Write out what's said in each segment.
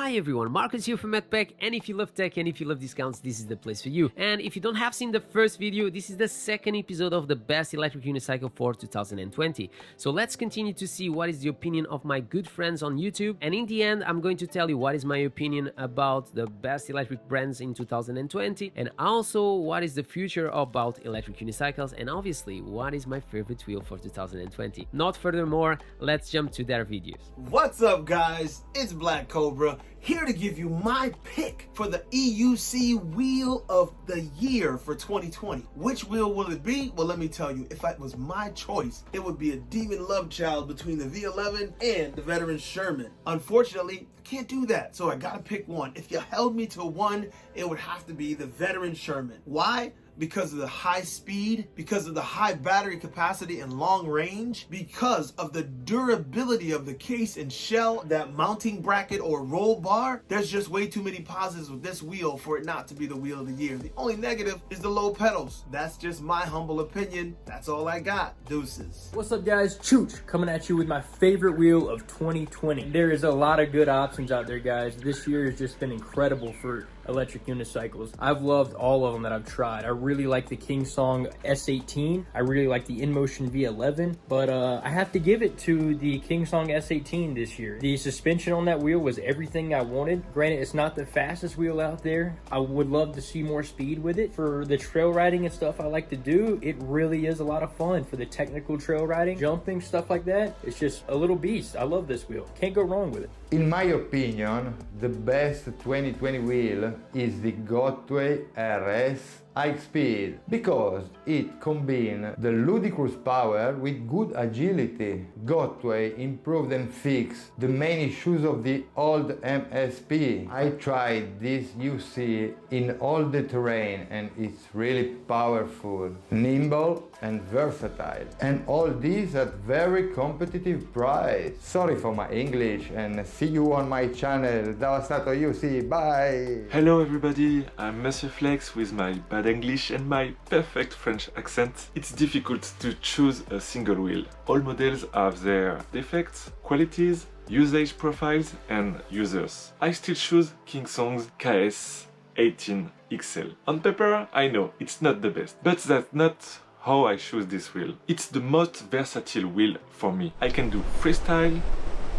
Hi everyone, Marcus here from Madpack, and if you love tech and if you love discounts, this is the place for you. And if you don't have seen the first video, this is the second episode of the best electric unicycle for 2020. So let's continue to see what is the opinion of my good friends on YouTube, and in the end I'm going to tell you what is my opinion about the best electric brands in 2020, and also what is the future about electric unicycles, and obviously what is my favorite wheel for 2020. Not furthermore, let's jump to their videos. What's up guys, it's Black Cobra, here to give you my pick for the EUC Wheel of the Year for 2020. Which wheel will it be? Well, let me tell you, if it was my choice, it would be a demon love child between the V11 and the Veteran Sherman. Unfortunately, I can't do that, so I gotta pick one. If you held me to one, it would have to be the Veteran Sherman. Why? Because of the high speed, because of the high battery capacity and long range, because of the durability of the case and shell, that mounting bracket or roll bar. There's just way too many positives with this wheel for it not to be the wheel of the year. The only negative is the low pedals. That's just my humble opinion. That's all I got. Deuces. What's up guys, Chooch coming at you with my favorite wheel of 2020. There is a lot of good options out there guys. This year has just been incredible for electric unicycles. I've loved all of them that I've tried. I really like the Kingsong S18. I really like the InMotion V11, but I have to give it to the Kingsong S18 this year. The suspension on that wheel was everything I wanted. Granted, it's not the fastest wheel out there. I would love to see more speed with it. For the trail riding and stuff I like to do, it really is a lot of fun. For the technical trail riding, jumping, stuff like that, it's just a little beast. I love this wheel. Can't go wrong with it. In my opinion, the best 2020 wheel is the Gotway RS high speed, because it combines the ludicrous power with good agility. Gotway improved and fixed the main issues of the old MSP. I tried this UC in all the terrain and it's really powerful, nimble and versatile, and all these at very competitive price. Sorry for my English, and see you on my channel. Devastato UC, bye! Hello everybody, I'm Monsieur Flex with my bad English and my perfect French accent. It's difficult to choose a single wheel. All models have their defects, qualities, usage profiles and users. I still choose Kingsong's KS18 XL. On paper, I know it's not the best, but that's not how I choose this wheel. It's the most versatile wheel for me. I can do freestyle,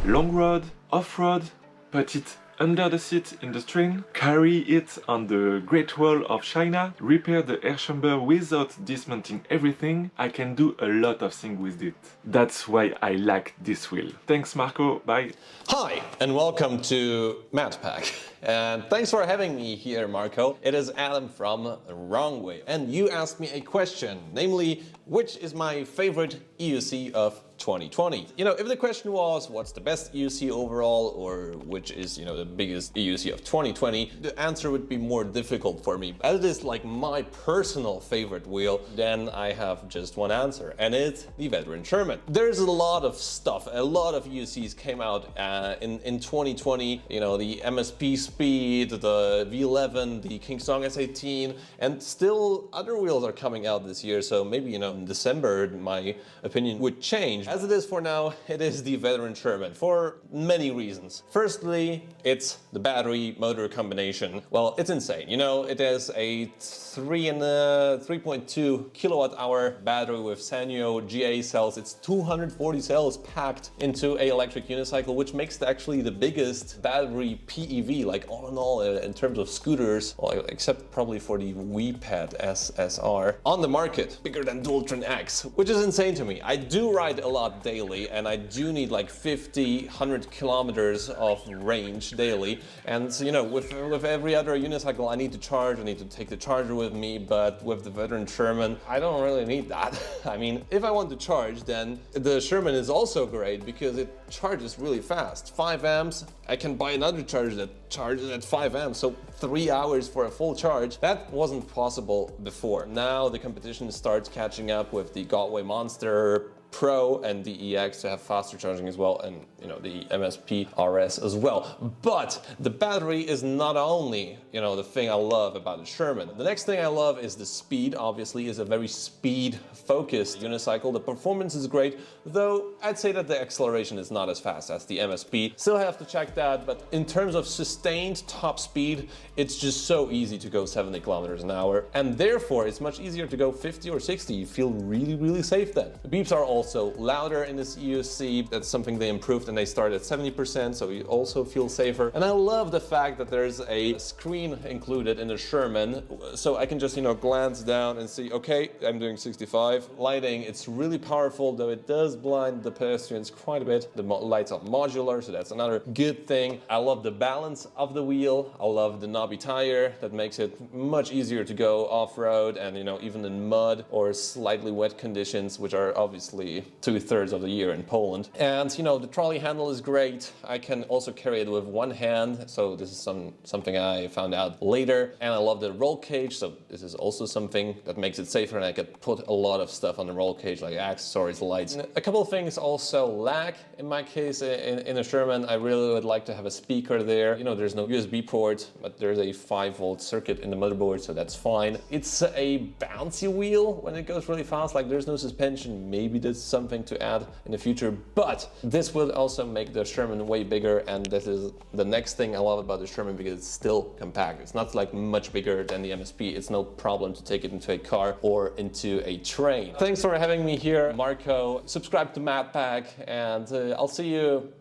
long road, off-road, put it under the seat in the train, carry it on the Great Wall of China, repair the air chamber without dismantling everything. I can do a lot of things with it. That's why I like this wheel. Thanks Marco, bye. Hi and welcome to Madpack. And thanks for having me here, Marco. It is Adam from Wrong Way. And you asked me a question, namely, which is my favorite EUC of 2020? You know, if the question was what's the best EUC overall, or which is, you know, the biggest EUC of 2020, the answer would be more difficult for me. As it is like my personal favorite wheel, then I have just one answer, and it's the Veteran Sherman. There's a lot of stuff, a lot of EUCs came out in 2020, you know, the MSP Speed, the V11, the Kingsong S18, and still other wheels are coming out this year, so maybe, you know, in December my opinion would change. As it is for now, it is the Veteran Sherman for many reasons. Firstly, it's the battery motor combination. Well, it's insane. You know, it has a 3.2 kilowatt hour battery with Sanyo GA cells. It's 240 cells packed into a electric unicycle, which makes it actually the biggest battery PEV, like all in all, in terms of scooters, well, except probably for the WePad SSR, on the market, bigger than Dualtron X, which is insane to me. I do ride a lot daily, and I do need like 100 kilometers of range daily, and so, you know, with every other unicycle I need to charge, I need to take the charger with me, but with the Veteran Sherman I don't really need that. I mean, if I want to charge, then the Sherman is also great because it charges really fast. 5 amps, I can buy another charger that charges at 5 amps, so 3 hours for a full charge. That wasn't possible before. Now the competition starts catching up with the Gotway Monster Pro and the EX to have faster charging as well, and the MSP RS as well. But the battery is not only, the thing I love about the Sherman. The next thing I love is the speed. Obviously, is a very speed-focused unicycle. The performance is great, though I'd say that the acceleration is not as fast as the MSP. Still have to check that, but in terms of sustained top speed, it's just so easy to go 70 kilometers an hour, and therefore it's much easier to go 50 or 60. You feel really, really safe then. The beeps are also louder in this EUC. That's something they improved, and they start at 70%, so you also feel safer. And I love the fact that there's a screen included in the Sherman, so I can just, glance down and see, okay, I'm doing 65. Lighting, it's really powerful, though it does blind the pedestrians quite a bit. The lights are modular, so that's another good thing. I love the balance of the wheel. I love the knobby tire that makes it much easier to go off-road and, even in mud or slightly wet conditions, which are obviously 2/3 of the year in Poland. And, the trolley handle is great. I can also carry it with one hand, so this is something I found out later. And I love the roll cage, so this is also something that makes it safer, and I could put a lot of stuff on the roll cage, like accessories, lights. And a couple of things also lack in my case in a Sherman. I really would like to have a speaker there. There's no USB port, but there's a 5-volt circuit in the motherboard, so that's fine. It's a bouncy wheel when it goes really fast, like there's no suspension. Maybe that's something to add in the future, but this will also make the Sherman way bigger, and that is the next thing I love about the Sherman, because it's still compact. It's not like much bigger than the MSP. It's no problem to take it into a car or into a train. Thanks for having me here, Marco. Subscribe to Madpack, and I'll see you.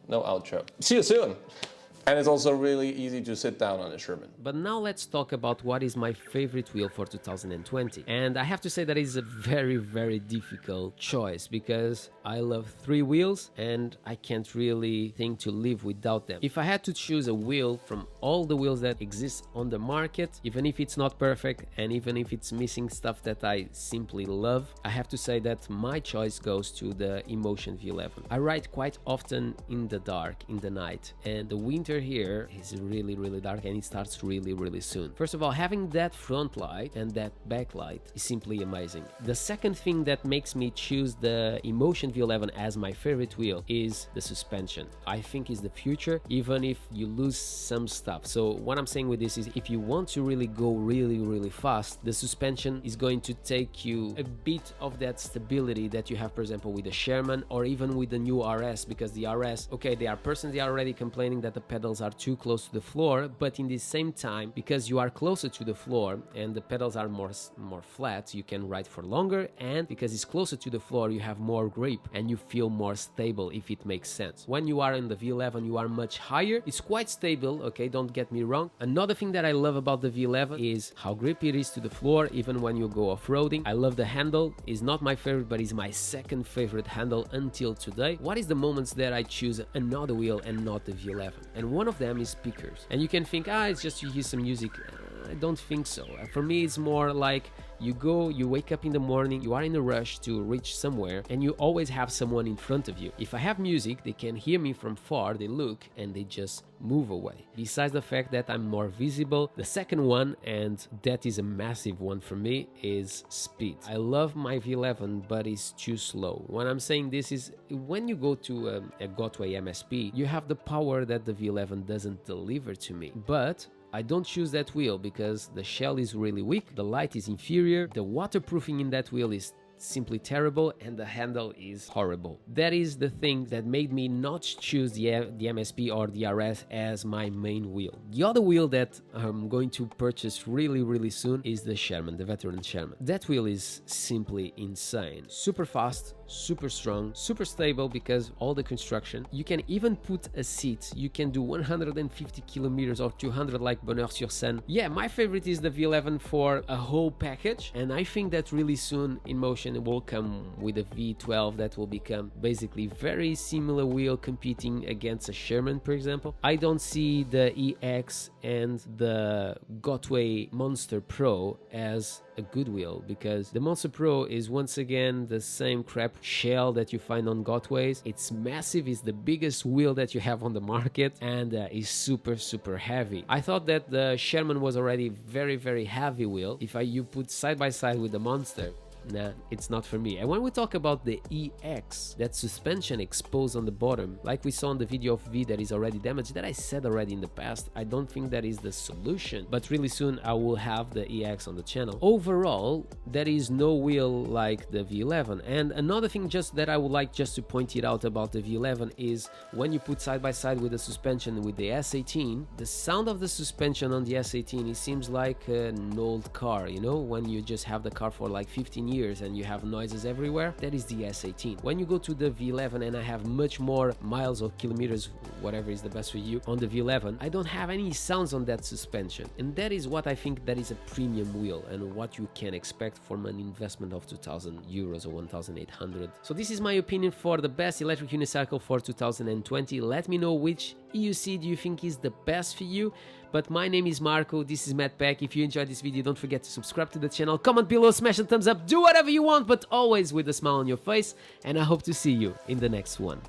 No outro. See you soon. And it's also really easy to sit down on a Sherman. But now let's talk about what is my favorite wheel for 2020. And I have to say that is a very, very difficult choice, because I love 3 wheels and I can't really think to live without them. If I had to choose a wheel from all the wheels that exist on the market, even if it's not perfect and even if it's missing stuff that I simply love, I have to say that my choice goes to the Emotion V11. I ride quite often in the dark, in the night, and the winter here is really, really dark, and it starts really, really soon. First of all, having that front light and that back light is simply amazing. The second thing that makes me choose the Emotion V11 as my favorite wheel is the suspension. I think is the future, even if you lose some stuff. So what I'm saying with this is, if you want to really go really, really fast, the suspension is going to take you a bit of that stability that you have, for example, with the Sherman or even with the new RS, because the RS, okay, there are persons that are already complaining that the pedals are too close to the floor, but in the same time, because you are closer to the floor and the pedals are more flat, you can ride for longer, and because it's closer to the floor, you have more grip and you feel more stable, if it makes sense. When you are in the V11, you are much higher. It's quite stable, okay, don't get me wrong. Another thing that I love about the V11 is how grippy it is to the floor, even when you go off-roading. I love the handle. It's not my favorite, but it's my second favorite handle until today. What is the moments that I choose another wheel and not the V11? And one of them is speakers. And you can think, it's just you hear some music. I don't think so. For me, it's more like you wake up in the morning, you are in a rush to reach somewhere, and you always have someone in front of you. If I have music, they can hear me from far, they look, and they just move away. Besides the fact that I'm more visible, the second one, and that is a massive one for me, is speed. I love my V11, but it's too slow. When I'm saying this is, when you go to a Gotway MSP, you have the power that the V11 doesn't deliver to me. But I don't choose that wheel because the shell is really weak, the light is inferior, the waterproofing in that wheel is simply terrible, and the handle is horrible. That is the thing that made me not choose the MSP or the RS as my main wheel. The other wheel that I'm going to purchase really, really soon is the Sherman, the veteran Sherman. That wheel is simply insane. Super fast, super strong, super stable because all the construction. You can even put a seat. You can do 150 kilometers or 200 like Bonheur sur Sein. Yeah, my favorite is the V11 for a whole package, and I think that really soon Emotion will come with a V12 that will become basically very similar wheel competing against a Sherman, for example. I don't see the EX and the Gotway Monster Pro as a good wheel, because the Monster Pro is once again the same crap shell that you find on Gotways. It's massive, it's the biggest wheel that you have on the market, and is super, super heavy. I thought that the Sherman was already very, very heavy wheel. If you put side by side with the Monster, nah, it's not for me. And when we talk about the EX, that suspension exposed on the bottom, like we saw in the video of V that is already damaged, that I said already in the past, I don't think that is the solution, but really soon I will have the EX on the channel. Overall, there is no wheel like the V11. And another thing just that I would like just to point it out about the V11 is when you put side by side with the suspension with the S18, the sound of the suspension on the S18, it seems like an old car, you know, when you just have the car for like 15 years and you have noises everywhere. That is the S18. When you go to the V11 and I have much more miles or kilometers, whatever is the best for you, on the V11, I don't have any sounds on that suspension, and that is what I think that is a premium wheel and what you can expect from an investment of 2,000 euros or 1,800. So this is my opinion for the best electric unicycle for 2020. Let me know which EUC do you think is the best for you. But my name is Marco, this is Madpack. If you enjoyed this video, don't forget to subscribe to the channel, comment below, smash a thumbs up, do whatever you want, but always with a smile on your face, and I hope to see you in the next one.